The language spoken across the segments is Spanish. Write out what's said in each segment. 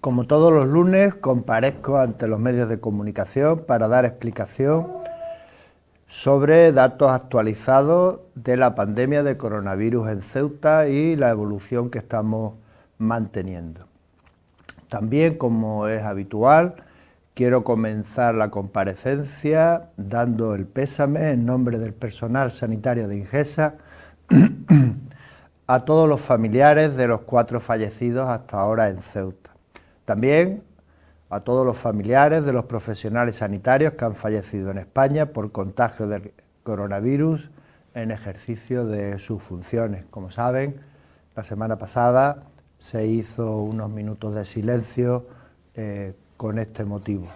Como todos los lunes, comparezco ante los medios de comunicación para dar explicación sobre datos actualizados de la pandemia de coronavirus en Ceuta y la evolución que estamos manteniendo. También, como es habitual, quiero comenzar la comparecencia dando el pésame en nombre del personal sanitario de Ingesa a todos los familiares de los 4 fallecidos hasta ahora en Ceuta. También a todos los familiares de los profesionales sanitarios que han fallecido en España por contagio del coronavirus en ejercicio de sus funciones. Como saben, la semana pasada se hizo unos minutos de silencio con este motivo.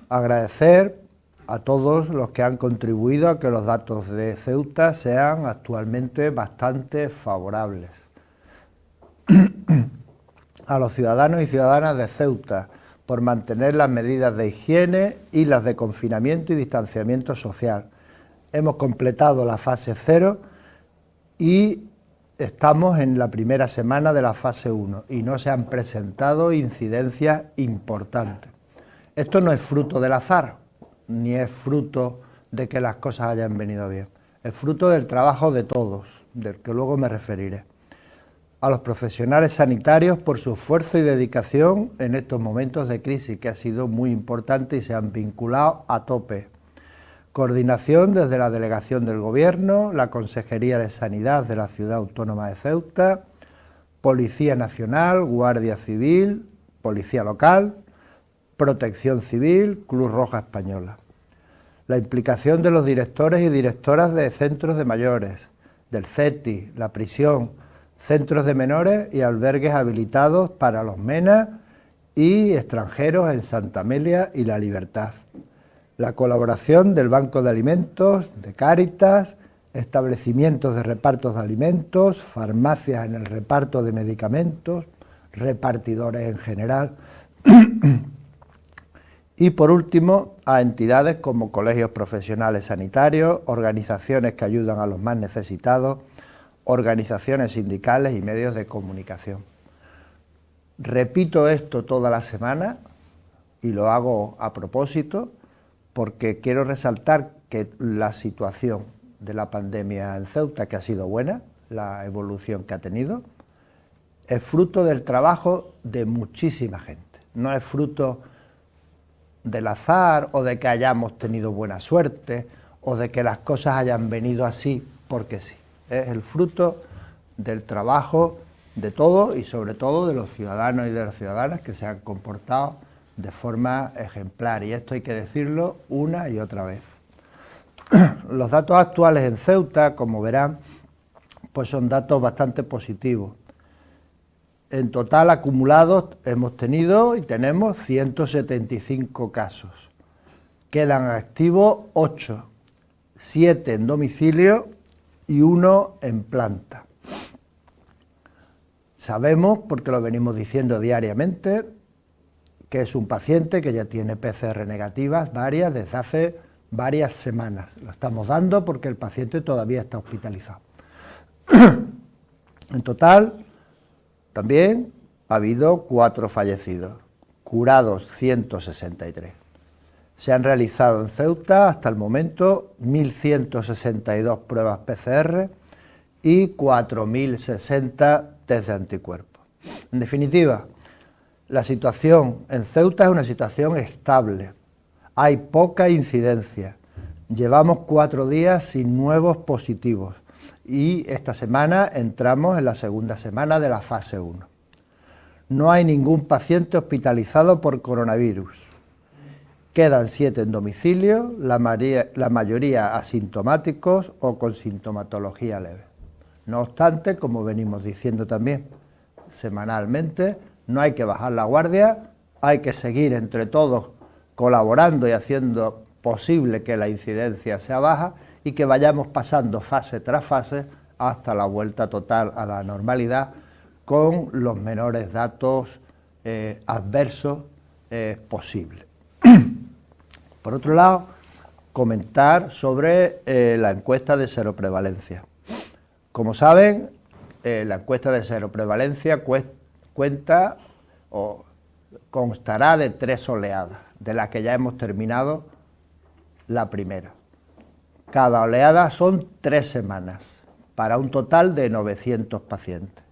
Agradecer a todos los que han contribuido a que los datos de Ceuta sean actualmente bastante favorables. A los ciudadanos y ciudadanas de Ceuta por mantener las medidas de higiene y las de confinamiento y distanciamiento social. Hemos completado la fase 0 y estamos en la primera semana de la fase 1 y no se han presentado incidencias importantes. Esto no es fruto del azar, ni es fruto de que las cosas hayan venido bien. Es fruto del trabajo de todos, del que luego me referiré. A los profesionales sanitarios por su esfuerzo y dedicación en estos momentos de crisis, que ha sido muy importante y se han vinculado a tope. Coordinación desde la Delegación del Gobierno, la Consejería de Sanidad de la Ciudad Autónoma de Ceuta, Policía Nacional, Guardia Civil, Policía Local, Protección Civil, Cruz Roja Española. La implicación de los directores y directoras de centros de mayores, del CETI, la prisión, centros de menores y albergues habilitados para los MENA y extranjeros en Santa Amelia y La Libertad. La colaboración del Banco de Alimentos, de Cáritas, establecimientos de repartos de alimentos, farmacias en el reparto de medicamentos, repartidores en general. Y por último, a entidades como colegios profesionales sanitarios, organizaciones que ayudan a los más necesitados, organizaciones sindicales y medios de comunicación. Repito esto toda la semana y lo hago a propósito porque quiero resaltar que la situación de la pandemia en Ceuta, que ha sido buena, la evolución que ha tenido, es fruto del trabajo de muchísima gente. No es fruto del azar o de que hayamos tenido buena suerte o de que las cosas hayan venido así porque sí. Es el fruto del trabajo de todos y sobre todo de los ciudadanos y de las ciudadanas que se han comportado de forma ejemplar, y esto hay que decirlo una y otra vez. Los datos actuales en Ceuta, como verán, pues son datos bastante positivos. En total acumulados hemos tenido y tenemos 175 casos. Quedan activos 8, 7 en domicilio y 1 en planta. Sabemos, porque lo venimos diciendo diariamente, que es un paciente que ya tiene PCR negativas varias desde hace varias semanas. Lo estamos dando porque el paciente todavía está hospitalizado. En total, también ha habido 4 fallecidos, curados 163. Se han realizado en Ceuta hasta el momento 1.162 pruebas PCR y 4.060 test de anticuerpos. En definitiva, la situación en Ceuta es una situación estable. Hay poca incidencia. Llevamos 4 días sin nuevos positivos y esta semana entramos en la segunda semana de la fase 1. No hay ningún paciente hospitalizado por coronavirus. Quedan 7 en domicilio, la mayoría asintomáticos o con sintomatología leve. No obstante, como venimos diciendo también semanalmente, no hay que bajar la guardia, hay que seguir entre todos colaborando y haciendo posible que la incidencia sea baja y que vayamos pasando fase tras fase hasta la vuelta total a la normalidad con los menores datos adversos posibles. Por otro lado, comentar sobre la encuesta de seroprevalencia. Como saben, la encuesta de seroprevalencia cuenta o constará de 3 oleadas, de las que ya hemos terminado la primera. Cada oleada son 3 semanas, para un total de 900 pacientes.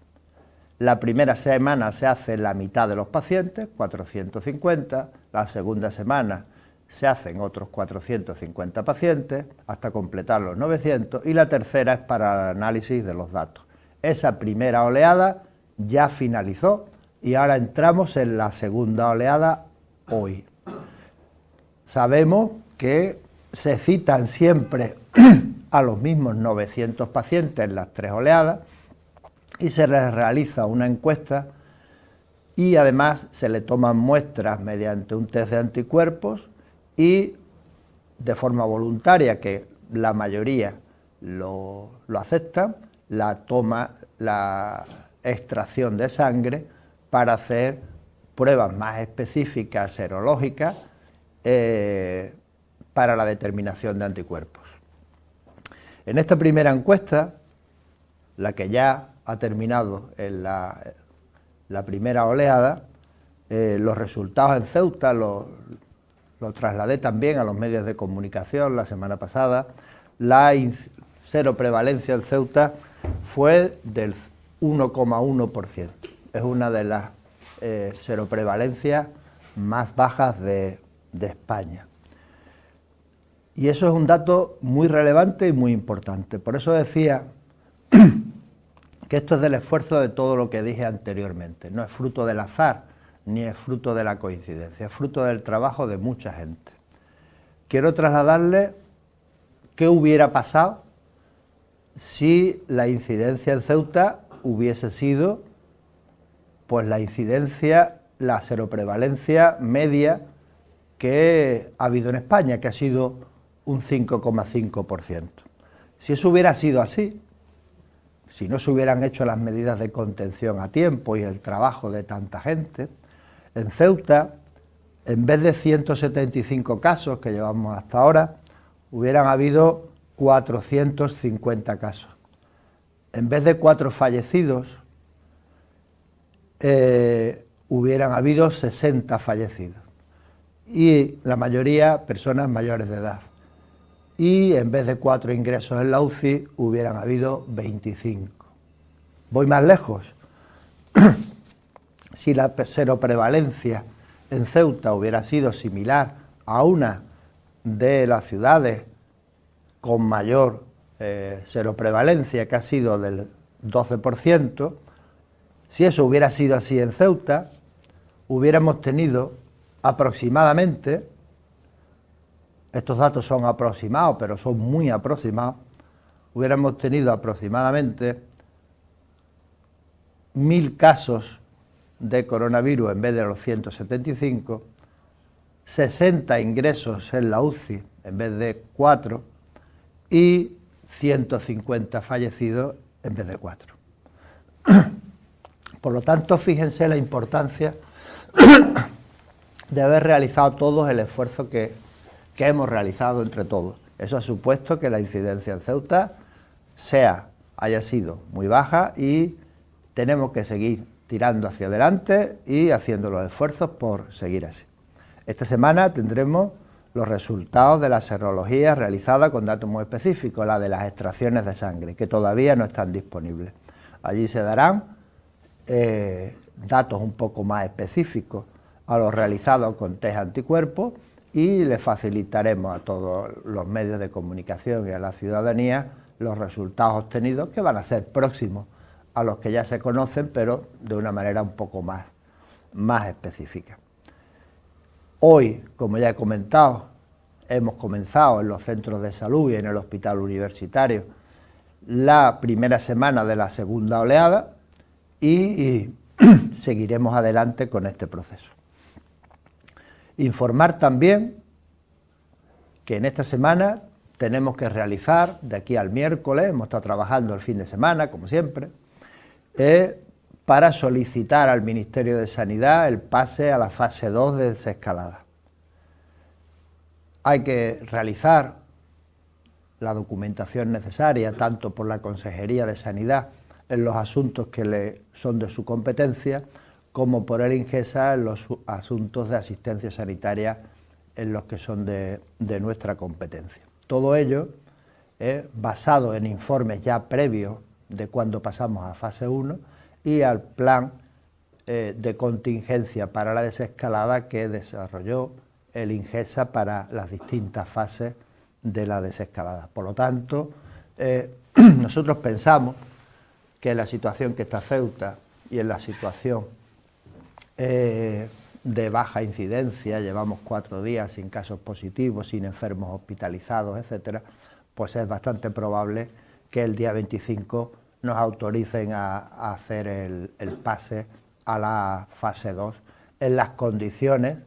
La primera semana se hace la mitad de los pacientes, 450, la segunda semana se hacen otros 450 pacientes, hasta completar los 900, y la tercera es para el análisis de los datos. Esa primera oleada ya finalizó y ahora entramos en la segunda oleada hoy. Sabemos que se citan siempre a los mismos 900 pacientes en las 3 oleadas y se les realiza una encuesta y además se le toman muestras mediante un test de anticuerpos y de forma voluntaria, que la mayoría lo aceptan, la extracción de sangre para hacer pruebas más específicas serológicas para la determinación de anticuerpos. En esta primera encuesta, la que ya ha terminado en la primera oleada, los resultados en Ceuta lo trasladé también a los medios de comunicación la semana pasada. La seroprevalencia en Ceuta fue del 1,1%. Es una de las seroprevalencias más bajas de España. Y eso es un dato muy relevante y muy importante. Por eso decía que esto es del esfuerzo de todo lo que dije anteriormente. No es fruto del azar, ni es fruto de la coincidencia, es fruto del trabajo de mucha gente. Quiero trasladarle qué hubiera pasado si la incidencia en Ceuta hubiese sido, pues la incidencia, la seroprevalencia media que ha habido en España, que ha sido un 5,5%. Si eso hubiera sido así, si no se hubieran hecho las medidas de contención a tiempo y el trabajo de tanta gente, en Ceuta, en vez de 175 casos que llevamos hasta ahora, hubieran habido 450 casos. En vez de 4 fallecidos, hubieran habido 60 fallecidos. Y la mayoría personas mayores de edad. Y en vez de 4 ingresos en la UCI, hubieran habido 25. Voy más lejos. Si la seroprevalencia en Ceuta hubiera sido similar a una de las ciudades con mayor seroprevalencia, que ha sido del 12%, si eso hubiera sido así en Ceuta, hubiéramos tenido aproximadamente, estos datos son aproximados, pero son muy aproximados, hubiéramos tenido aproximadamente 1000 casos de coronavirus en vez de los 175, 60 ingresos en la UCI en vez de 4 y 150 fallecidos en vez de 4. Por lo tanto, fíjense la importancia de haber realizado todos el esfuerzo que hemos realizado entre todos. Eso ha supuesto que la incidencia en Ceuta haya sido muy baja y tenemos que seguir tirando hacia adelante y haciendo los esfuerzos por seguir así. Esta semana tendremos los resultados de la serología realizada con datos muy específicos, la de las extracciones de sangre, que todavía no están disponibles. Allí se darán datos un poco más específicos a los realizados con test anticuerpos y le facilitaremos a todos los medios de comunicación y a la ciudadanía los resultados obtenidos, que van a ser próximos a los que ya se conocen, pero de una manera un poco más específica. Hoy, como ya he comentado, hemos comenzado en los centros de salud y en el hospital universitario la primera semana de la segunda oleada y seguiremos adelante con este proceso. Informar también que en esta semana tenemos que realizar, de aquí al miércoles, hemos estado trabajando el fin de semana, como siempre, para solicitar al Ministerio de Sanidad el pase a la fase 2 de desescalada. Hay que realizar la documentación necesaria, tanto por la Consejería de Sanidad, en los asuntos que son de su competencia, como por el INGESA en los asuntos de asistencia sanitaria en los que son de nuestra competencia. Todo ello basado en informes ya previos de cuando pasamos a fase 1 y al plan de contingencia para la desescalada que desarrolló el INGESA para las distintas fases de la desescalada. Por lo tanto, nosotros pensamos que en la situación que está Ceuta y en la situación de baja incidencia, llevamos 4 días sin casos positivos, sin enfermos hospitalizados, etcétera, pues es bastante probable que el día 25 nos autoricen a hacer el pase a la fase 2 en las condiciones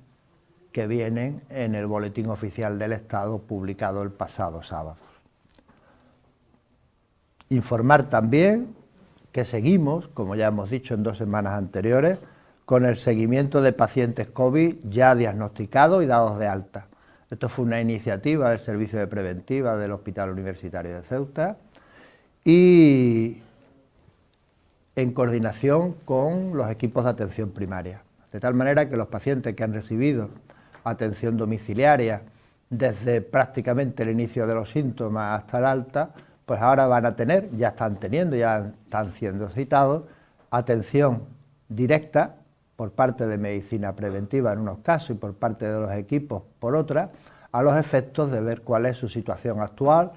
que vienen en el Boletín Oficial del Estado publicado el pasado sábado. Informar también que seguimos, como ya hemos dicho en 2 semanas anteriores, con el seguimiento de pacientes COVID ya diagnosticados y dados de alta. Esto fue una iniciativa del Servicio de Preventiva del Hospital Universitario de Ceuta y en coordinación con los equipos de atención primaria, de tal manera que los pacientes que han recibido atención domiciliaria desde prácticamente el inicio de los síntomas hasta el alta, pues ahora van a tener, ya están teniendo, ya están siendo citados, atención directa por parte de medicina preventiva en unos casos y por parte de los equipos por otras, a los efectos de ver cuál es su situación actual,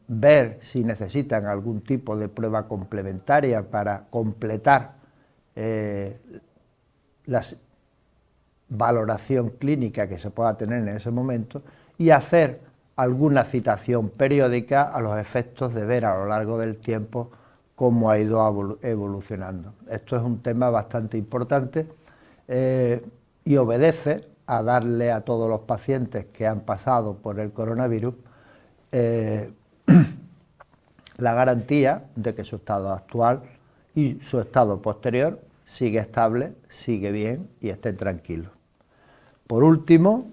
ver si necesitan algún tipo de prueba complementaria para completar la valoración clínica que se pueda tener en ese momento y hacer alguna citación periódica a los efectos de ver a lo largo del tiempo cómo ha ido evolucionando. Esto es un tema bastante importante y obedece a darle a todos los pacientes que han pasado por el coronavirus la garantía de que su estado actual y su estado posterior sigue estable, sigue bien y estén tranquilos. Por último,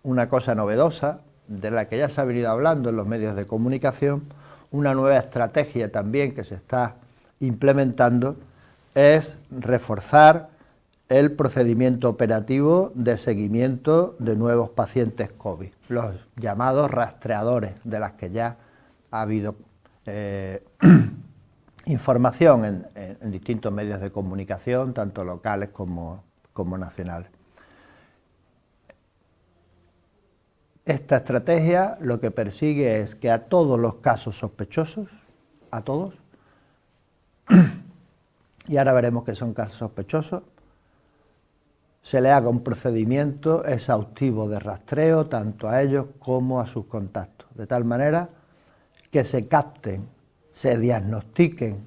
una cosa novedosa, de la que ya se ha venido hablando en los medios de comunicación, una nueva estrategia también que se está implementando es reforzar el procedimiento operativo de seguimiento de nuevos pacientes COVID, los llamados rastreadores, de las que ya ha habido información en distintos medios de comunicación, tanto locales como nacionales. Esta estrategia lo que persigue es que a todos los casos sospechosos, a todos, y ahora veremos que son casos sospechosos, se le haga un procedimiento exhaustivo de rastreo tanto a ellos como a sus contactos, de tal manera que se capten, se diagnostiquen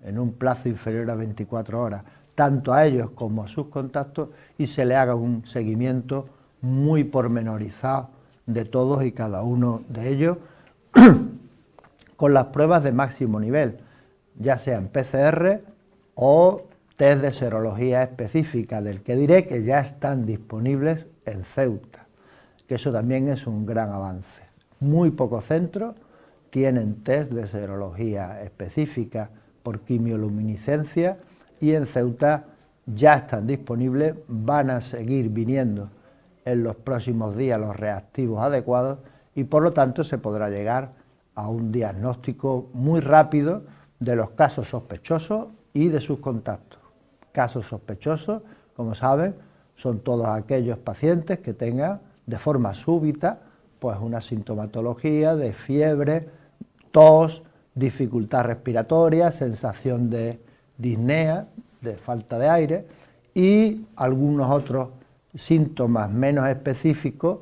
en un plazo inferior a 24 horas, tanto a ellos como a sus contactos, y se le haga un seguimiento muy pormenorizado de todos y cada uno de ellos, con las pruebas de máximo nivel, ya sean PCR o test de serología específica, del que diré que ya están disponibles en Ceuta, que eso también es un gran avance. Muy pocos centros tienen test de serología específica por quimioluminiscencia y en Ceuta ya están disponibles, van a seguir viniendo en los próximos días los reactivos adecuados y por lo tanto se podrá llegar a un diagnóstico muy rápido de los casos sospechosos y de sus contactos. Casos sospechosos, como saben, son todos aquellos pacientes que tengan de forma súbita pues una sintomatología de fiebre, tos, dificultad respiratoria, sensación de disnea, de falta de aire y algunos otros síntomas menos específicos,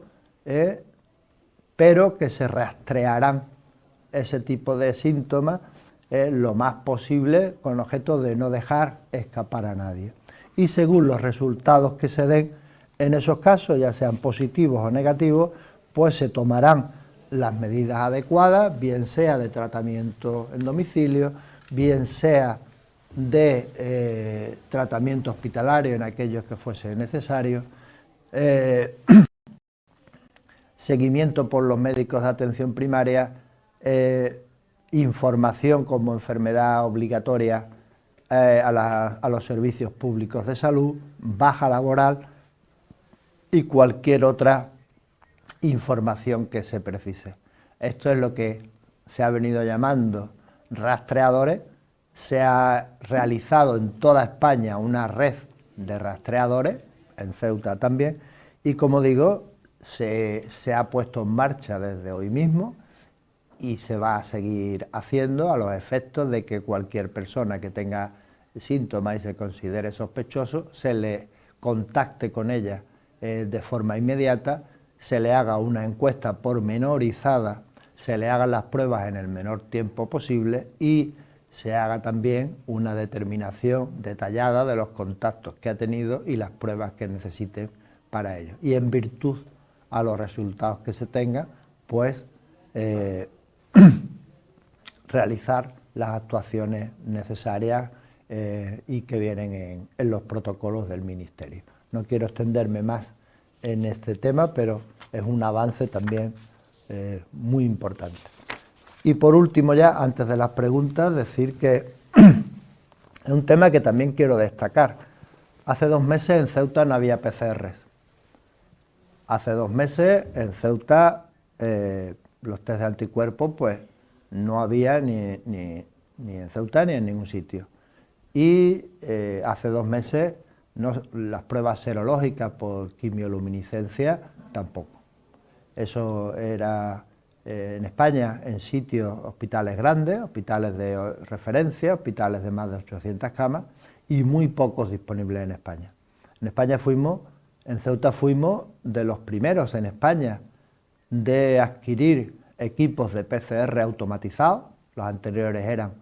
pero que se rastrearán ese tipo de síntomas lo más posible con objeto de no dejar escapar a nadie. Y según los resultados que se den en esos casos, ya sean positivos o negativos, pues se tomarán las medidas adecuadas, bien sea de tratamiento en domicilio, bien sea de tratamiento hospitalario en aquellos que fuese necesario, seguimiento por los médicos de atención primaria, información como enfermedad obligatoria a los servicios públicos de salud, baja laboral y cualquier otra información que se precise. Esto es lo que se ha venido llamando rastreadores. Se ha realizado en toda España una red de rastreadores, en Ceuta también, y como digo, se ha puesto en marcha desde hoy mismo y se va a seguir haciendo a los efectos de que cualquier persona que tenga síntomas y se considere sospechoso, se le contacte con ella de forma inmediata, se le haga una encuesta pormenorizada, se le hagan las pruebas en el menor tiempo posible y se haga también una determinación detallada de los contactos que ha tenido y las pruebas que necesite para ello. Y en virtud a los resultados que se tengan, pues realizar las actuaciones necesarias y que vienen en los protocolos del Ministerio. No quiero extenderme más en este tema, pero es un avance también muy importante. Y por último ya, antes de las preguntas, decir que es un tema que también quiero destacar. Hace 2 meses en Ceuta no había PCRs. Hace 2 meses en Ceuta los test de anticuerpos pues no había ni en Ceuta ni en ningún sitio. Y hace 2 meses las pruebas serológicas por quimioluminiscencia tampoco. Eso era en España en sitios, hospitales grandes, hospitales de referencia, hospitales de más de 800 camas y muy pocos disponibles en España. En Ceuta fuimos de los primeros en España de adquirir equipos de PCR automatizados. Los anteriores eran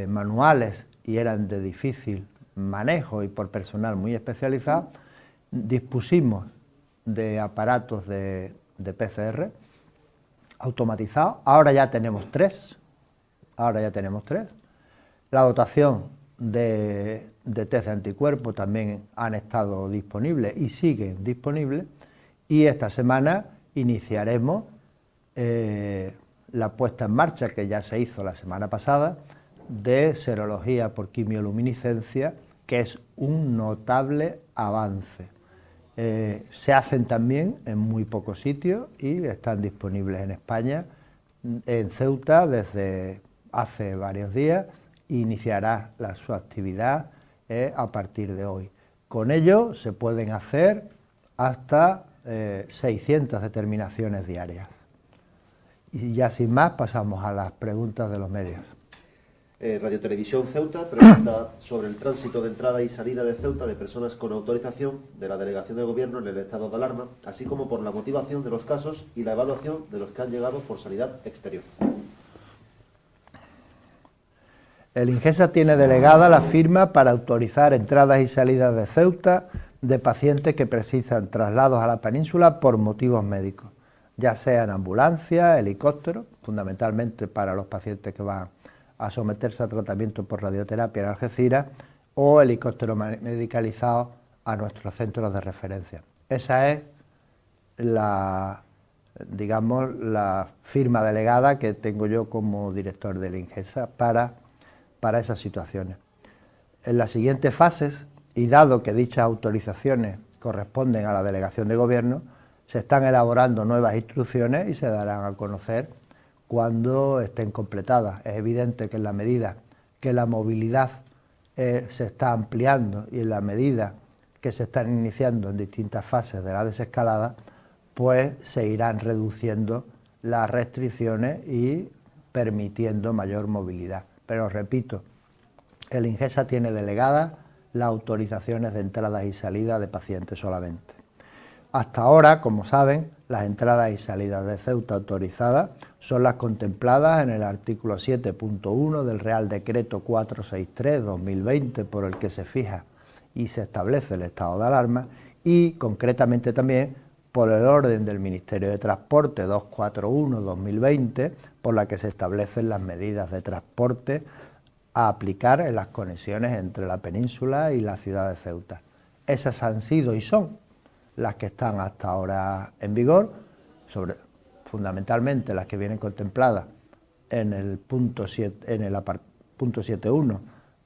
manuales y eran de difícil manejo y por personal muy especializado. Dispusimos de aparatos de PCR automatizados. Ahora ya tenemos 3. La dotación de test de anticuerpos también han estado disponibles y siguen disponibles. Y esta semana iniciaremos la puesta en marcha, que ya se hizo la semana pasada, de serología por quimioluminiscencia, que es un notable avance. Se hacen también en muy pocos sitios y están disponibles en España. En Ceuta desde hace varios días iniciará su actividad a partir de hoy. Con ello se pueden hacer hasta 600 determinaciones diarias. Y ya sin más pasamos a las preguntas de los medios. Radio Televisión Ceuta pregunta sobre el tránsito de entrada y salida de Ceuta de personas con autorización de la Delegación de Gobierno en el estado de alarma, así como por la motivación de los casos y la evaluación de los que han llegado por sanidad exterior. El INGESA tiene delegada la firma para autorizar entradas y salidas de Ceuta de pacientes que precisan traslados a la península por motivos médicos, ya sea en ambulancia, helicóptero, fundamentalmente para los pacientes que van a someterse a tratamiento por radioterapia en Algeciras, o helicóptero medicalizado a nuestros centros de referencia. Esa es la firma delegada que tengo yo como director del INGESA para esas situaciones. En las siguientes fases, y dado que dichas autorizaciones corresponden a la Delegación de Gobierno, se están elaborando nuevas instrucciones y se darán a conocer cuando estén completadas. Es evidente que en la medida que la movilidad se está ampliando y en la medida que se están iniciando en distintas fases de la desescalada, pues se irán reduciendo las restricciones y permitiendo mayor movilidad. Pero repito, el INGESA tiene delegadas las autorizaciones de entradas y salidas de pacientes solamente. Hasta ahora, como saben, las entradas y salidas de Ceuta autorizadas son las contempladas en el artículo 7.1 del Real Decreto 463/2020, por el que se fija y se establece el estado de alarma, y concretamente también por el orden del Ministerio de Transporte 241/2020, por la que se establecen las medidas de transporte a aplicar en las conexiones entre la península y la ciudad de Ceuta. Esas han sido y son las que están hasta ahora en vigor, fundamentalmente las que vienen contempladas en el punto 7.1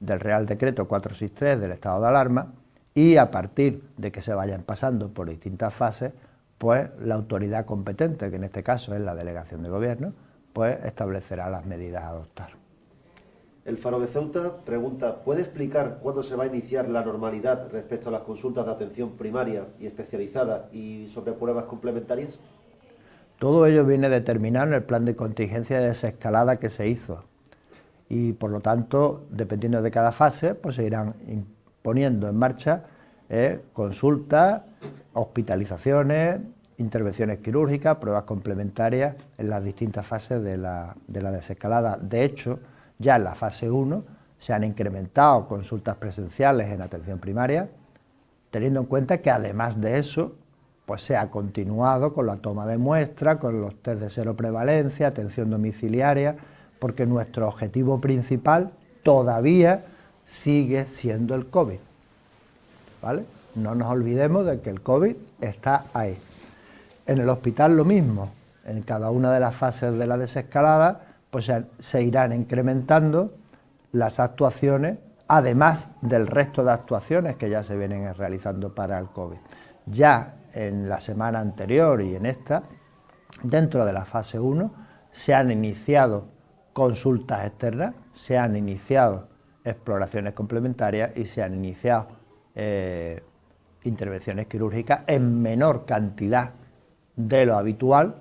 del Real Decreto 463 del estado de alarma, y a partir de que se vayan pasando por distintas fases, pues la autoridad competente, que en este caso es la Delegación de Gobierno, pues establecerá las medidas a adoptar. El Faro de Ceuta pregunta, ¿puede explicar cuándo se va a iniciar la normalidad respecto a las consultas de atención primaria y especializada y sobre pruebas complementarias? Todo ello viene determinado en el plan de contingencia de desescalada que se hizo y, por lo tanto, dependiendo de cada fase, pues se irán poniendo en marcha consultas, hospitalizaciones, intervenciones quirúrgicas, pruebas complementarias en las distintas fases de la desescalada. De hecho, ya en la fase 1 se han incrementado consultas presenciales en atención primaria, teniendo en cuenta que además de eso, pues se ha continuado con la toma de muestras, con los test de seroprevalencia, atención domiciliaria, porque nuestro objetivo principal todavía sigue siendo el COVID, ¿vale? No nos olvidemos de que el COVID está ahí. En el hospital lo mismo, en cada una de las fases de la desescalada, pues se irán incrementando las actuaciones, además del resto de actuaciones que ya se vienen realizando para el COVID. Ya en la semana anterior y en esta, dentro de la fase 1, se han iniciado consultas externas, se han iniciado exploraciones complementarias y se han iniciado intervenciones quirúrgicas en menor cantidad de lo habitual,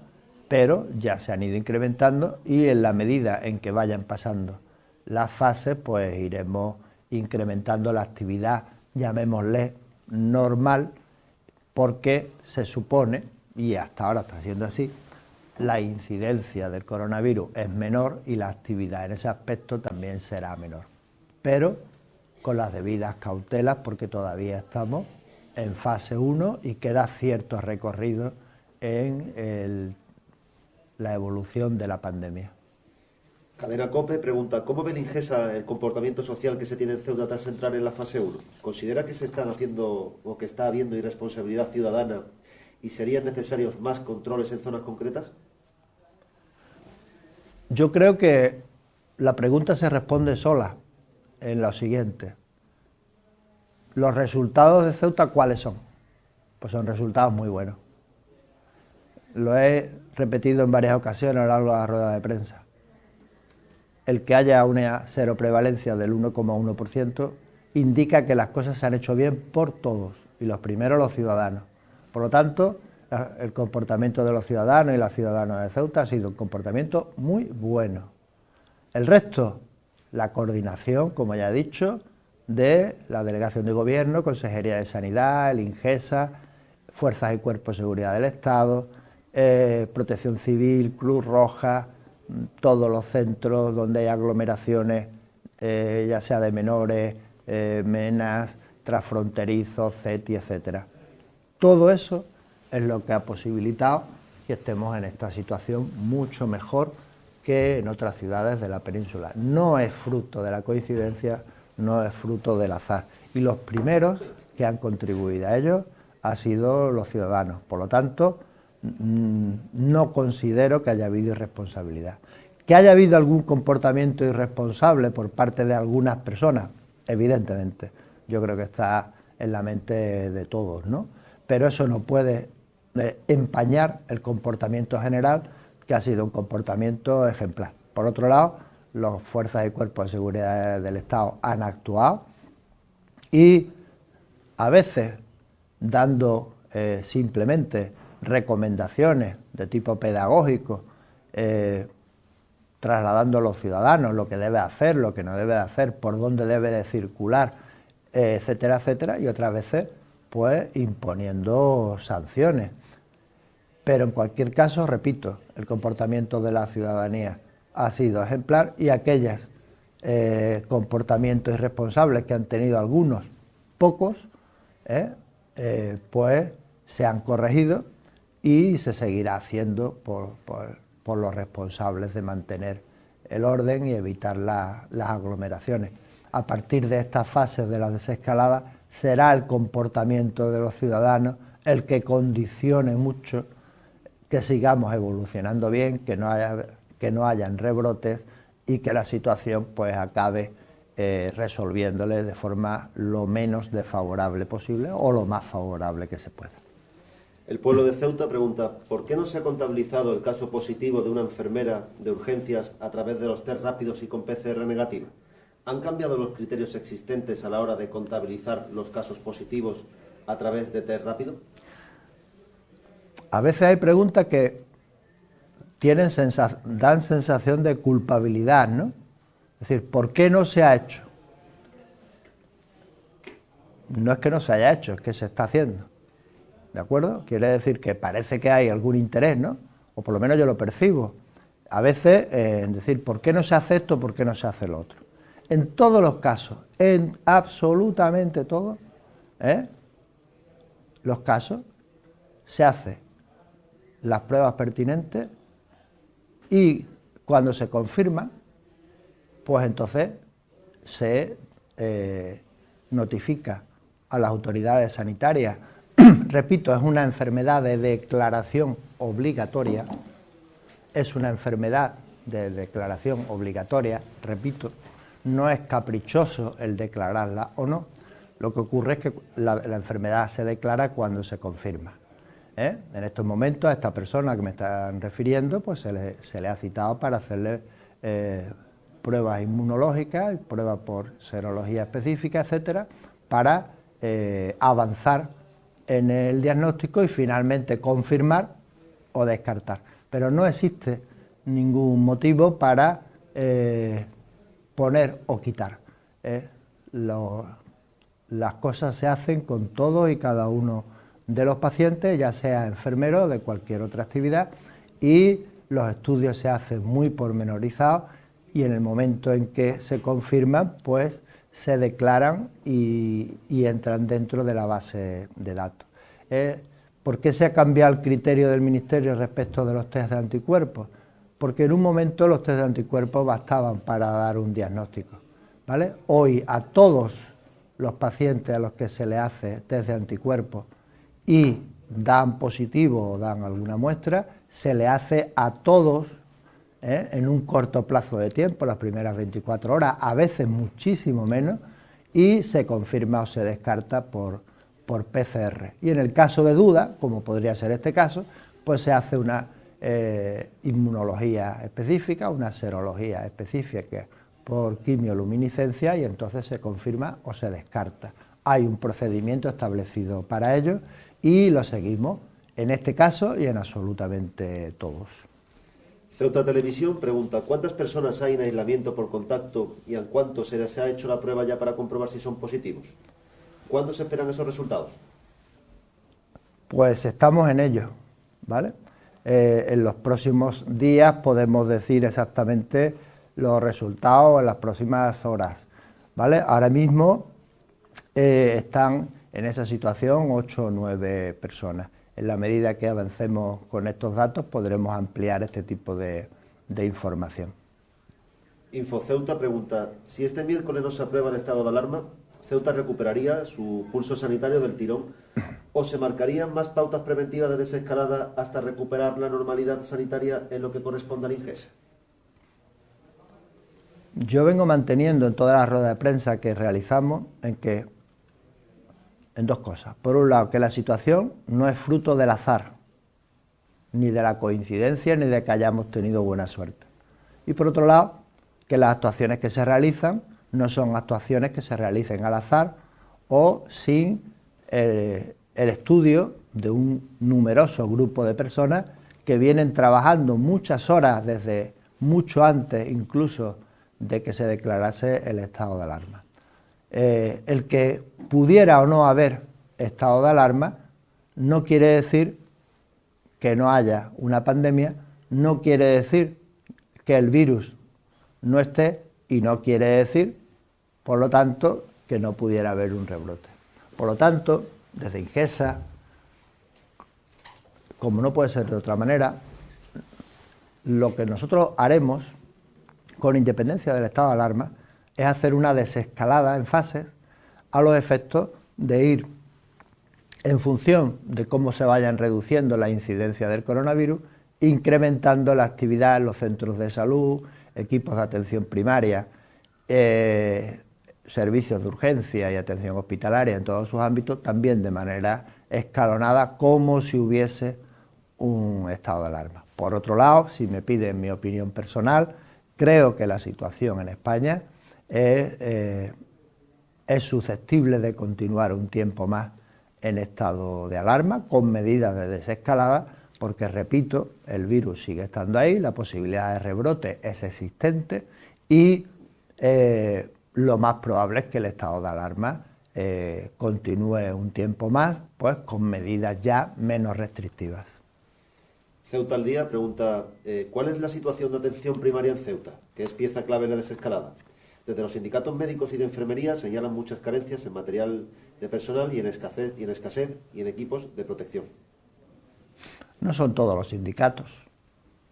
pero ya se han ido incrementando y en la medida en que vayan pasando las fases, pues iremos incrementando la actividad, llamémosle normal, porque se supone, y hasta ahora está siendo así, la incidencia del coronavirus es menor y la actividad en ese aspecto también será menor, pero con las debidas cautelas, porque todavía estamos en fase 1 y queda cierto recorrido en la evolución de la pandemia. Cadena COPE pregunta, ¿cómo ve el INGESA el comportamiento social que se tiene en Ceuta tras entrar en la fase 1? ¿Considera que se están haciendo o que está habiendo irresponsabilidad ciudadana y serían necesarios más controles en zonas concretas? Yo creo que la pregunta se responde sola en lo siguiente. ¿Los resultados de Ceuta cuáles son? Pues son resultados muy buenos. Lo he repetido en varias ocasiones a lo largo de la rueda de prensa. El que haya una seroprevalencia del 1,1% indica que las cosas se han hecho bien por todos, y los primeros los ciudadanos. Por lo tanto, el comportamiento de los ciudadanos y las ciudadanas de Ceuta ha sido un comportamiento muy bueno. El resto, la coordinación, como ya he dicho, de la Delegación de Gobierno, Consejería de Sanidad, el INGESA, Fuerzas y Cuerpos de Seguridad del Estado, Protección Civil, Cruz Roja, todos los centros donde hay aglomeraciones, ya sea de menores, menas, transfronterizos, CETI, etcétera. Todo eso es lo que ha posibilitado que estemos en esta situación mucho mejor que en otras ciudades de la península. No es fruto de la coincidencia, no es fruto del azar. Y los primeros que han contribuido a ello han sido los ciudadanos. Por lo tanto, no considero que haya habido irresponsabilidad. ¿Que haya habido algún comportamiento irresponsable por parte de algunas personas? Evidentemente, yo creo que está en la mente de todos, ¿no? Pero eso no puede empañar el comportamiento general, que ha sido un comportamiento ejemplar. Por otro lado, las fuerzas y cuerpos de seguridad del Estado han actuado y a veces dando simplemente recomendaciones de tipo pedagógico, trasladando a los ciudadanos lo que debe hacer, lo que no debe hacer, por dónde debe de circular, etcétera, etcétera, y otras veces pues imponiendo sanciones. Pero en cualquier caso, repito, el comportamiento de la ciudadanía ha sido ejemplar y aquellos comportamientos irresponsables que han tenido algunos, pocos, pues se han corregido y se seguirá haciendo por los responsables de mantener el orden y evitar las aglomeraciones. A partir de estas fases de la desescalada será el comportamiento de los ciudadanos el que condicione mucho que sigamos evolucionando bien, que no hayan rebrotes y que la situación pues acabe resolviéndole de forma lo menos desfavorable posible o lo más favorable que se pueda. El pueblo de Ceuta pregunta, ¿por qué no se ha contabilizado el caso positivo de una enfermera de urgencias a través de los test rápidos y con PCR negativa? ¿Han cambiado los criterios existentes a la hora de contabilizar los casos positivos a través de test rápido? A veces hay preguntas que dan sensación de culpabilidad, ¿no? Es decir, ¿por qué no se ha hecho? No es que no se haya hecho, es que se está haciendo. ¿De acuerdo? Quiere decir que parece que hay algún interés, ¿no? O por lo menos yo lo percibo. A veces, en decir, ¿por qué no se hace esto? ¿Por qué no se hace lo otro? En todos los casos, en absolutamente todos, los casos, se hacen las pruebas pertinentes y cuando se confirman, pues entonces se notifica a las autoridades sanitarias. Repito, es una enfermedad de declaración obligatoria, es una enfermedad de declaración obligatoria, repito, no es caprichoso el declararla o no, lo que ocurre es que la enfermedad se declara cuando se confirma. En estos momentos a esta persona que me están refiriendo, pues se le ha citado para hacerle pruebas inmunológicas, pruebas por serología específica, etcétera, para avanzar en el diagnóstico y finalmente confirmar o descartar. Pero no existe ningún motivo para poner o quitar. Las cosas se hacen con todos y cada uno de los pacientes, ya sea enfermero o de cualquier otra actividad, y los estudios se hacen muy pormenorizados y en el momento en que se confirman, pues se declaran y entran dentro de la base de datos. ¿Por qué se ha cambiado el criterio del Ministerio respecto de los test de anticuerpos? Porque en un momento los test de anticuerpos bastaban para dar un diagnóstico, ¿vale? Hoy a todos los pacientes a los que se le hace test de anticuerpos y dan positivo o dan alguna muestra, se le hace a todos en un corto plazo de tiempo, las primeras 24 horas, a veces muchísimo menos, y se confirma o se descarta por PCR. Y en el caso de duda, como podría ser este caso, pues se hace una inmunología específica, una serología específica por quimioluminiscencia y entonces se confirma o se descarta. Hay un procedimiento establecido para ello y lo seguimos en este caso y en absolutamente todos. Ceuta Televisión pregunta, ¿cuántas personas hay en aislamiento por contacto y en cuánto se les ha hecho la prueba ya para comprobar si son positivos? ¿Cuándo se esperan esos resultados? Pues estamos en ello, ¿vale? En los próximos días podemos decir exactamente los resultados en las próximas horas, ¿vale? Ahora mismo están en esa situación 8 o 9 personas. En la medida que avancemos con estos datos podremos ampliar este tipo de información. InfoCeuta pregunta, si este miércoles no se aprueba el estado de alarma, ¿Ceuta recuperaría su pulso sanitario del tirón o se marcarían más pautas preventivas de desescalada hasta recuperar la normalidad sanitaria en lo que corresponde al INGES? Yo vengo manteniendo en todas las ruedas de prensa que realizamos en dos cosas. Por un lado, que la situación no es fruto del azar, ni de la coincidencia, ni de que hayamos tenido buena suerte. Y por otro lado, que las actuaciones que se realizan no son actuaciones que se realicen al azar o sin el estudio de un numeroso grupo de personas que vienen trabajando muchas horas desde mucho antes incluso de que se declarase el estado de alarma. El que pudiera o no haber estado de alarma no quiere decir que no haya una pandemia, no quiere decir que el virus no esté y no quiere decir, por lo tanto, que no pudiera haber un rebrote. Por lo tanto, desde INGESA, como no puede ser de otra manera, lo que nosotros haremos, con independencia del estado de alarma, es hacer una desescalada en fases a los efectos de ir en función de cómo se vayan reduciendo la incidencia del coronavirus, incrementando la actividad en los centros de salud, equipos de atención primaria servicios de urgencia y atención hospitalaria en todos sus ámbitos, también de manera escalonada, como si hubiese un estado de alarma. Por otro lado, si me piden mi opinión personal, creo que la situación en España es susceptible de continuar un tiempo más en estado de alarma, con medidas de desescalada, porque, repito, el virus sigue estando ahí, la posibilidad de rebrote es existente y lo más probable es que el estado de alarma continúe un tiempo más, pues con medidas ya menos restrictivas. Ceuta al Día pregunta, ¿cuál es la situación de atención primaria en Ceuta, que es pieza clave en la desescalada? Desde los sindicatos médicos y de enfermería señalan muchas carencias en material de personal y en escasez y en equipos de protección. No son todos los sindicatos,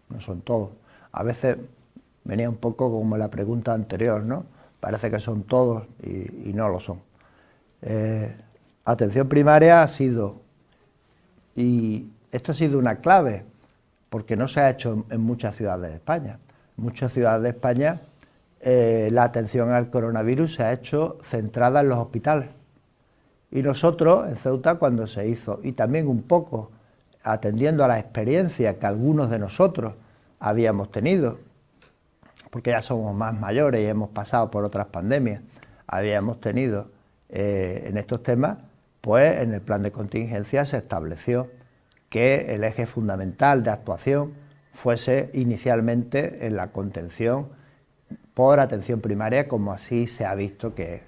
no son todos. A veces venía un poco como la pregunta anterior, ¿no? Parece que son todos y no lo son. Atención primaria ha sido, y esto ha sido una clave, porque no se ha hecho en muchas ciudades de España. En muchas ciudades de España la atención al coronavirus se ha hecho centrada en los hospitales. Y nosotros, en Ceuta, cuando se hizo, y también un poco atendiendo a la experiencia que algunos de nosotros habíamos tenido, porque ya somos más mayores y hemos pasado por otras pandemias, habíamos tenido en estos temas, pues en el plan de contingencia se estableció que el eje fundamental de actuación fuese inicialmente en la contención por atención primaria, como así se ha visto que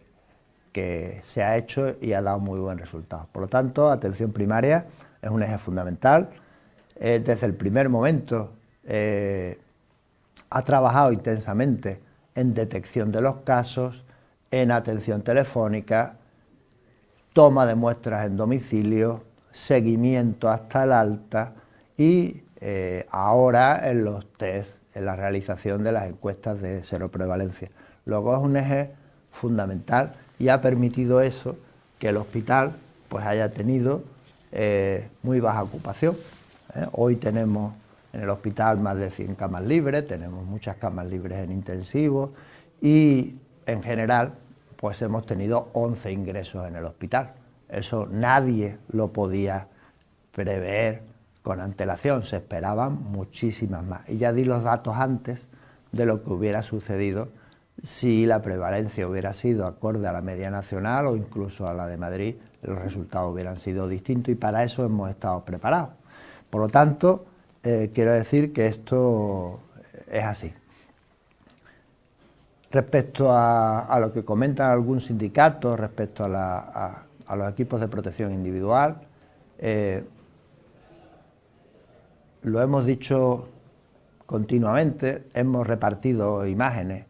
se ha hecho y ha dado muy buen resultado. Por lo tanto, atención primaria es un eje fundamental. Desde el primer momento ha trabajado intensamente en detección de los casos, en atención telefónica, toma de muestras en domicilio, seguimiento hasta el alta y ahora en los test, en la realización de las encuestas de seroprevalencia. Luego es un eje fundamental y ha permitido eso, que el hospital pues haya tenido muy baja ocupación. Hoy tenemos en el hospital más de 100 camas libres, tenemos muchas camas libres en intensivos y en general pues hemos tenido 11 ingresos en el hospital. Eso nadie lo podía prever con antelación, se esperaban muchísimas más. Y ya di los datos antes de lo que hubiera sucedido si la prevalencia hubiera sido acorde a la media nacional o incluso a la de Madrid, los resultados hubieran sido distintos y para eso hemos estado preparados. Por lo tanto, quiero decir que esto es así. Respecto a lo que comentan algún sindicato, respecto a los equipos de protección individual, lo hemos dicho continuamente, hemos repartido imágenes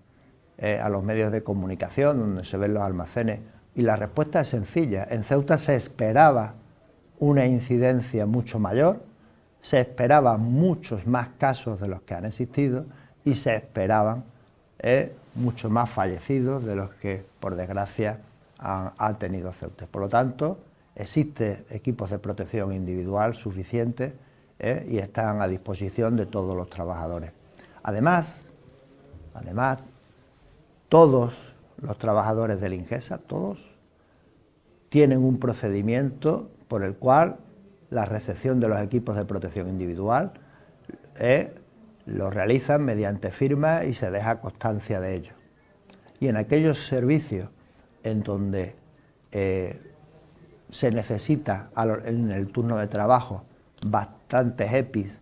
a los medios de comunicación donde se ven los almacenes y la respuesta es sencilla. En Ceuta se esperaba una incidencia mucho mayor, se esperaban muchos más casos de los que han existido y se esperaban muchos más fallecidos de los que, por desgracia, ha tenido Ceuta. Por lo tanto, existen equipos de protección individual suficientes y están a disposición de todos los trabajadores. Además, todos los trabajadores del INGESA, todos, tienen un procedimiento por el cual la recepción de los equipos de protección individual lo realizan mediante firma y se deja constancia de ello. Y en aquellos servicios en donde se necesita en el turno de trabajo bastantes EPIs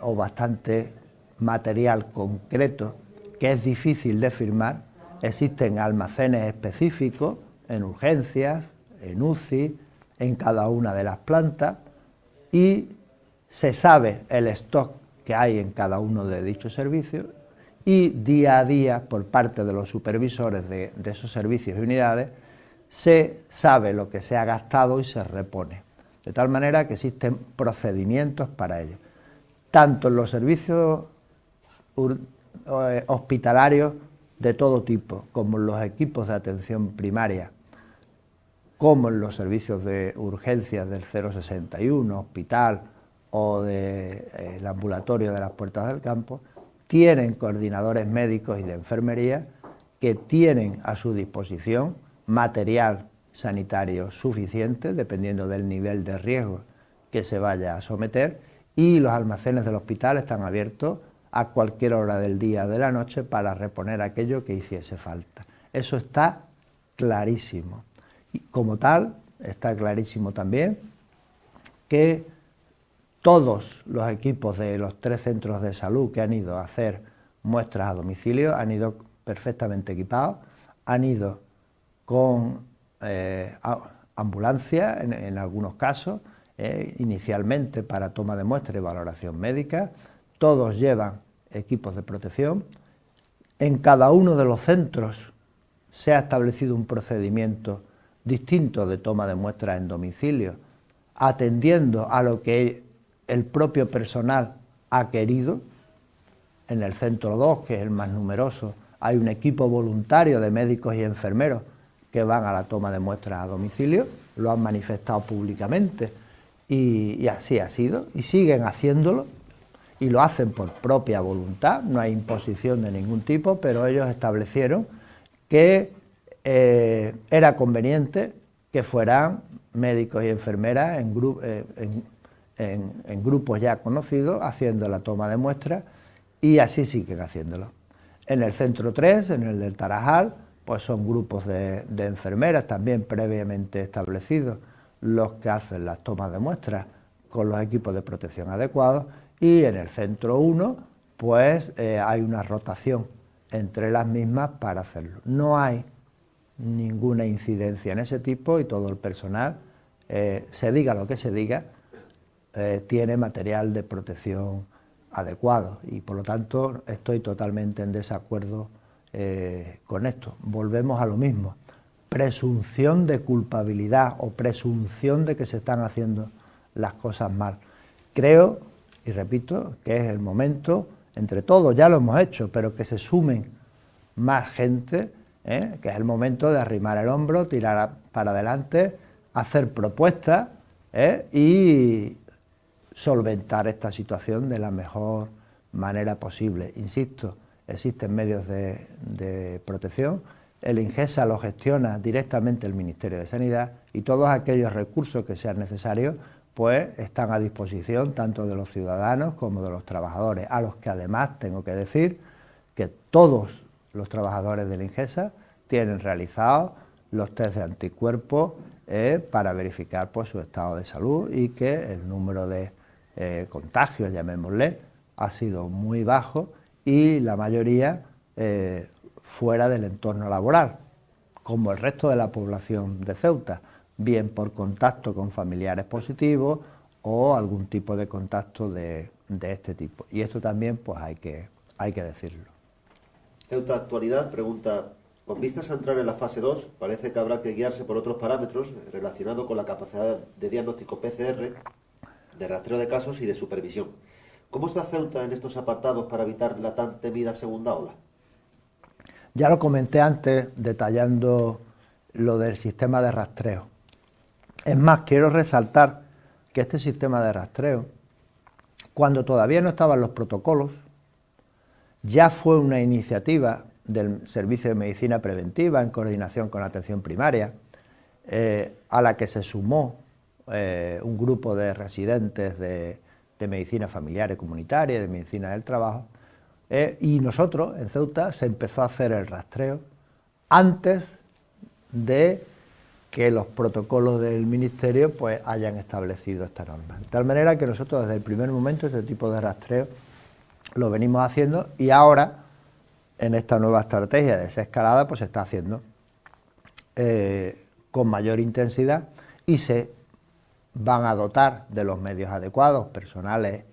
o bastante material concreto que es difícil de firmar, existen almacenes específicos en urgencias, en UCI, en cada una de las plantas y se sabe el stock que hay en cada uno de dichos servicios y día a día por parte de los supervisores de esos servicios y unidades se sabe lo que se ha gastado y se repone. De tal manera que existen procedimientos para ello. Tanto en los servicios hospitalarios de todo tipo, como en los equipos de atención primaria, como en los servicios de urgencias del 061, hospital o del ambulatorio de las Puertas del Campo, tienen coordinadores médicos y de enfermería que tienen a su disposición material sanitario suficiente, dependiendo del nivel de riesgo que se vaya a someter, y los almacenes del hospital están abiertos a cualquier hora del día o de la noche para reponer aquello que hiciese falta. Eso está clarísimo. Y como tal, está clarísimo también que todos los equipos de los 3 centros de salud que han ido a hacer muestras a domicilio han ido perfectamente equipados, han ido con ambulancia en algunos casos, inicialmente para toma de muestra y valoración médica. Todos llevan equipos de protección. En cada uno de los centros se ha establecido un procedimiento distinto de toma de muestras en domicilio, atendiendo a lo que el propio personal ha querido. En el centro 2, que es el más numeroso, hay un equipo voluntario de médicos y enfermeros que van a la toma de muestras a domicilio, lo han manifestado públicamente y así ha sido, y siguen haciéndolo, y lo hacen por propia voluntad, no hay imposición de ningún tipo, pero ellos establecieron que era conveniente que fueran médicos y enfermeras en grupos ya conocidos haciendo la toma de muestras, y así siguen haciéndolo. En el centro 3, en el del Tarajal, pues son grupos de enfermeras también previamente establecidos los que hacen las tomas de muestras con los equipos de protección adecuados, y en el centro 1 pues hay una rotación entre las mismas para hacerlo. No hay ninguna incidencia en ese tipo y todo el personal, se diga lo que se diga, tiene material de protección adecuado, y por lo tanto estoy totalmente en desacuerdo con esto. Volvemos a lo mismo, presunción de culpabilidad o presunción de que se están haciendo las cosas mal. Creo, y repito, que es el momento, entre todos ya lo hemos hecho, pero que se sumen más gente, que es el momento de arrimar el hombro, tirar para adelante, hacer propuestas y solventar esta situación de la mejor manera posible. Insisto, existen medios de protección, el INGESA lo gestiona directamente el Ministerio de Sanidad, y todos aquellos recursos que sean necesarios pues están a disposición tanto de los ciudadanos como de los trabajadores, a los que además tengo que decir que todos los trabajadores del INGESA tienen realizados los test de anticuerpos para verificar pues su estado de salud, y que el número de contagios, llamémosle, ha sido muy bajo, y la mayoría fuera del entorno laboral, como el resto de la población de Ceuta, bien por contacto con familiares positivos o algún tipo de contacto de este tipo. Y esto también pues hay que decirlo. Ceuta Actualidad pregunta: con vistas a entrar en la fase 2, parece que habrá que guiarse por otros parámetros relacionados con la capacidad de diagnóstico PCR, de rastreo de casos y de supervisión. ¿Cómo está Ceuta en estos apartados para evitar la tan temida segunda ola? Ya lo comenté antes detallando lo del sistema de rastreo. Es más, quiero resaltar que este sistema de rastreo, cuando todavía no estaban los protocolos, ya fue una iniciativa del Servicio de Medicina Preventiva en coordinación con la atención primaria, a la que se sumó un grupo de residentes de medicina familiar y comunitaria, de medicina del trabajo, y nosotros en Ceuta se empezó a hacer el rastreo antes de que los protocolos del Ministerio pues hayan establecido esta norma. De tal manera que nosotros desde el primer momento este tipo de rastreo lo venimos haciendo, y ahora en esta nueva estrategia de desescalada pues se está haciendo con mayor intensidad, y se van a dotar de los medios adecuados, personales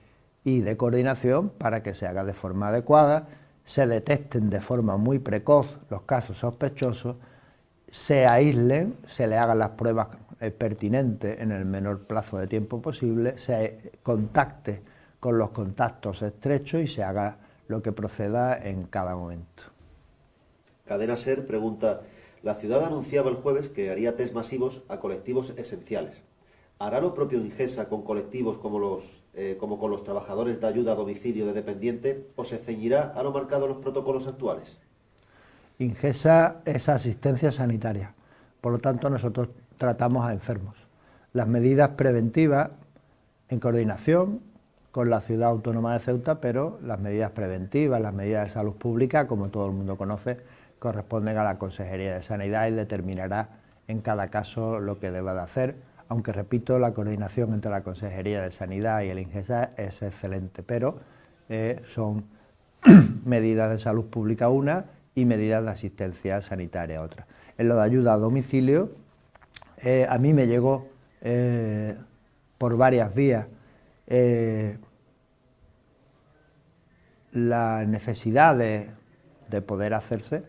y de coordinación, para que se haga de forma adecuada, se detecten de forma muy precoz los casos sospechosos, se aíslen, se le hagan las pruebas pertinentes en el menor plazo de tiempo posible, se contacte con los contactos estrechos y se haga lo que proceda en cada momento. Cadena SER pregunta: la ciudad anunciaba el jueves que haría test masivos a colectivos esenciales. ¿Hará lo propio INGESA con colectivos como con los trabajadores de ayuda a domicilio de dependiente, o se ceñirá a lo marcado en los protocolos actuales? Ingesa es asistencia sanitaria, por lo tanto nosotros tratamos a enfermos. Las medidas preventivas en coordinación con la Ciudad Autónoma de Ceuta, pero las medidas preventivas, las medidas de salud pública, como todo el mundo conoce, corresponden a la Consejería de Sanidad y determinará en cada caso lo que deba de hacer, aunque repito, la coordinación entre la Consejería de Sanidad y el Ingesa es excelente, pero son medidas de salud pública una y medidas de asistencia sanitaria otra. En lo de ayuda a domicilio, a mí me llegó por varias vías la necesidad de poder hacerse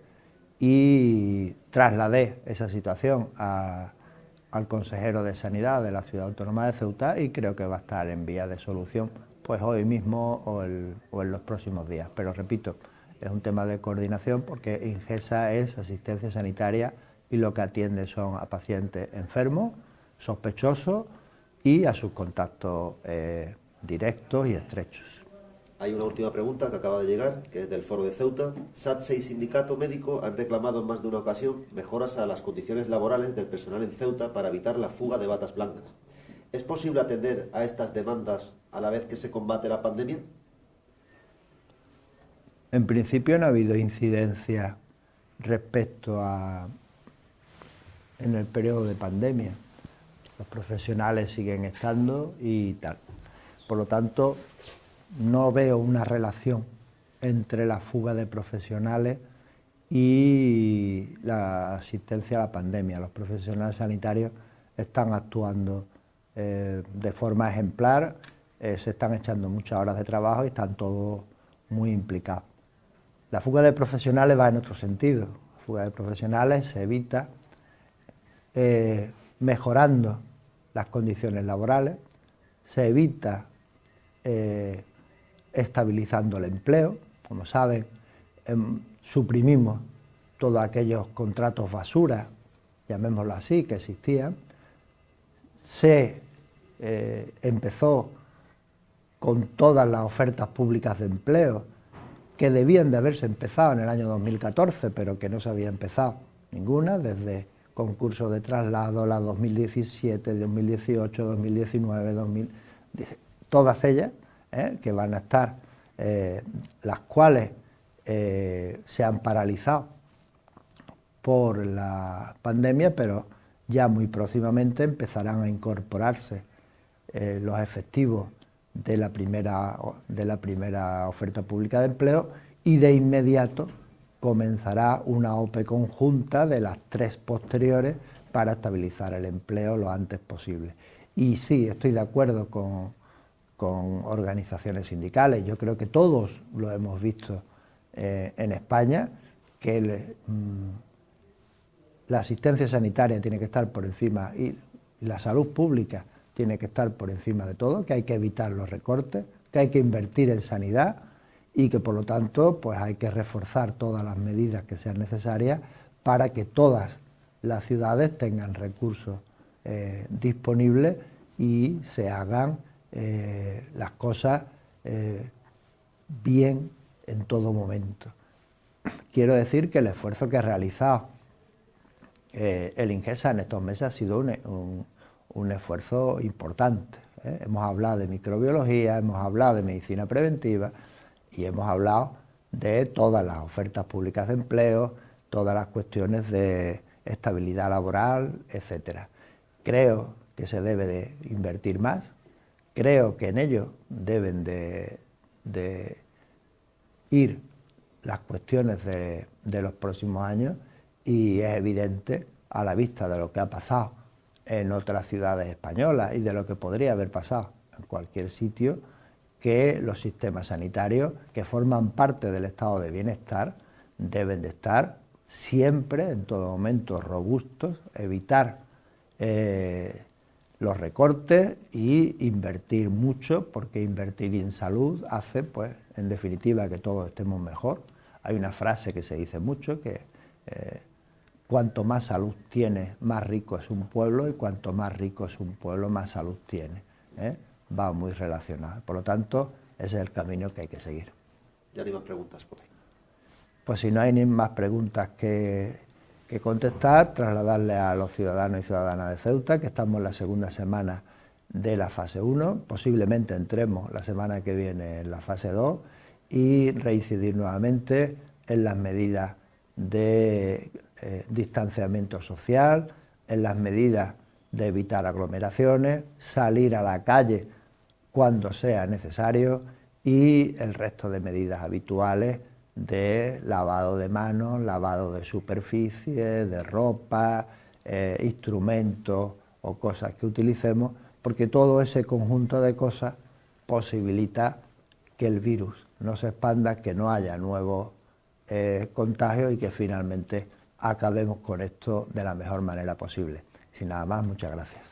y trasladé esa situación al consejero de Sanidad de la Ciudad Autónoma de Ceuta y creo que va a estar en vía de solución pues hoy mismo o en los próximos días. Pero repito, es un tema de coordinación porque Ingesa es asistencia sanitaria y lo que atiende son a pacientes enfermos, sospechosos y a sus contactos directos y estrechos. Hay una última pregunta que acaba de llegar, que es del Foro de Ceuta. SATSE y Sindicato Médico han reclamado en más de una ocasión mejoras a las condiciones laborales del personal en Ceuta para evitar la fuga de batas blancas. ¿Es posible atender a estas demandas a la vez que se combate la pandemia? En principio no ha habido incidencia respecto a en el periodo de pandemia. Los profesionales siguen estando y tal. Por lo tanto, no veo una relación entre la fuga de profesionales y la asistencia a la pandemia. Los profesionales sanitarios están actuando de forma ejemplar, se están echando muchas horas de trabajo y están todos muy implicados. La fuga de profesionales va en otro sentido. La fuga de profesionales se evita mejorando las condiciones laborales, se evita estabilizando el empleo. Como saben, suprimimos todos aquellos contratos basura, llamémoslo así, que existían. Se empezó con todas las ofertas públicas de empleo que debían de haberse empezado en el año 2014, pero que no se había empezado ninguna, desde concursos de traslado, la 2017, 2018, 2019, todas ellas, que van a estar, las cuales se han paralizado por la pandemia, pero ya muy próximamente empezarán a incorporarse los efectivos de la primera oferta pública de empleo y de inmediato comenzará una OPE conjunta de las 3 posteriores para estabilizar el empleo lo antes posible. Y sí, estoy de acuerdo con organizaciones sindicales, yo creo que todos lo hemos visto en España, que la asistencia sanitaria tiene que estar por encima y la salud pública tiene que estar por encima de todo, que hay que evitar los recortes, que hay que invertir en sanidad y que por lo tanto pues hay que reforzar todas las medidas que sean necesarias para que todas las ciudades tengan recursos disponibles y se hagan las cosas bien en todo momento. Quiero decir que el esfuerzo que ha realizado el Ingesa en estos meses ha sido un esfuerzo importante. Hemos hablado de microbiología, hemos hablado de medicina preventiva y hemos hablado de todas las ofertas públicas de empleo, todas las cuestiones de estabilidad laboral, etcétera. Creo que se debe de invertir más, creo que en ello deben de ir las cuestiones de los próximos años y es evidente a la vista de lo que ha pasado en otras ciudades españolas y de lo que podría haber pasado en cualquier sitio, que los sistemas sanitarios que forman parte del estado de bienestar deben de estar siempre, en todo momento, robustos, evitar los recortes y invertir mucho, porque invertir en salud hace, pues, en definitiva, que todos estemos mejor. Hay una frase que se dice mucho, que cuanto más salud tiene, más rico es un pueblo, y cuanto más rico es un pueblo, más salud tiene. Va muy relacionado. Por lo tanto, ese es el camino que hay que seguir. Ya no hay más preguntas por ahí. pues si no hay ni más preguntas que contestar, trasladarle a los ciudadanos y ciudadanas de Ceuta que estamos en la segunda semana de la fase 1, posiblemente entremos la semana que viene en la fase 2 y reincidir nuevamente en las medidas de distanciamiento social, en las medidas de evitar aglomeraciones, salir a la calle cuando sea necesario y el resto de medidas habituales de lavado de manos, lavado de superficie, de ropa, instrumentos o cosas que utilicemos, porque todo ese conjunto de cosas posibilita que el virus no se expanda, que no haya nuevos contagios y que finalmente acabemos con esto de la mejor manera posible. Sin nada más, muchas gracias.